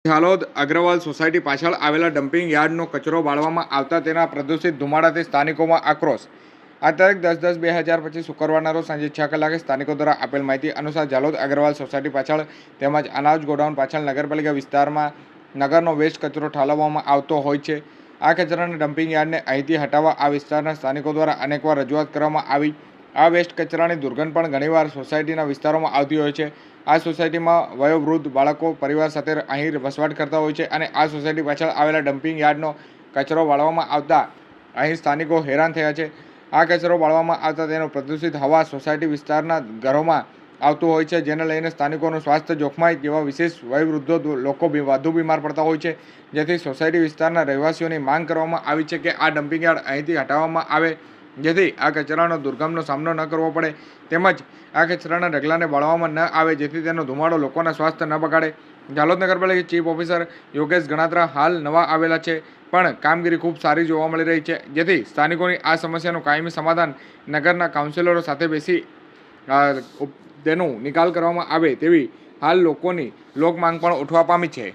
હાલોદ Agarwal society પાછળ આવેલા dumping યાર્ડનો કચરો બાળવામાં આવતા તેના પ્રદૂષિત ધુમાડાથી સ્થાનિકોમાં આક્રોશ। આ તારીખ 10/10/2025 શુક્રવારના રોજ સાંજે 6 કલાકે સ્થાનિકો દ્વારા આપેલ માહિતી અનુસાર ઝાલોદ અગ્રવાલ સોસાયટી પાછળ તેમજ અનાજ ગોડાઉન પાછળ નગરપાલિકા વિસ્તારમાં નગરનો વેસ્ટ કચરો ઠાલવવામાં આવતો હોય છે। આ કચરાના ડમ્પિંગ યાર્ડને અહીંથી હટાવવા આ વિસ્તારના સ્થાનિકો દ્વારા અનેકવાર રજૂઆત કરવામાં આવી। આ વેસ્ટ કચરાની દુર્ગંધ પણ ઘણીવાર સોસાયટીના વિસ્તારોમાં આવતી હોય છે। આ સોસાયટીમાં વયોવૃદ્ધ બાળકો પરિવાર સાથે અહીં વસવાટ કરતા હોય છે અને આ સોસાયટી પાછળ આવેલા ડમ્પિંગ યાર્ડનો કચરો બાળવામાં આવતા અહીં સ્થાનિકો હેરાન થયા છે। આ કચરો બાળવામાં આવતા તેનો પ્રદૂષિત હવા સોસાયટી વિસ્તારના ઘરોમાં આવતું હોય છે, જેને લઈને સ્થાનિકોનું સ્વાસ્થ્ય જોખમાય તેવા વિશેષ વયોવૃદ્ધો લોકો વધુ બીમાર પડતા હોય છે। જેથી સોસાયટી વિસ્તારના રહેવાસીઓની માંગ કરવામાં આવી છે કે આ ડમ્પિંગ યાર્ડ અહીંથી હટાવવામાં આવે, જેથી આ કચરાનો દુર્ગંધનો સામનો ન કરવો પડે તેમજ આ કચરાના ઢગલાને બાળવામાં ન આવે, જેથી તેનો ધુમાડો લોકોના સ્વાસ્થ્ય ન બગાડે। ઝાલોદ નગરપાલિકા ચીફ ઓફિસર યોગેશ ગણાત્રા હાલ નવા આવેલા છે, પણ કામગીરી ખૂબ સારી જોવા મળી રહી છે, જેથી સ્થાનિકોની આ સમસ્યાનું કાયમી સમાધાન નગરના કાઉન્સિલરો સાથે બેસી તેનો નિકાલ કરવામાં આવે તેવી હાલ લોકોની લોકમાંગ પણ ઉઠવા પામી છે।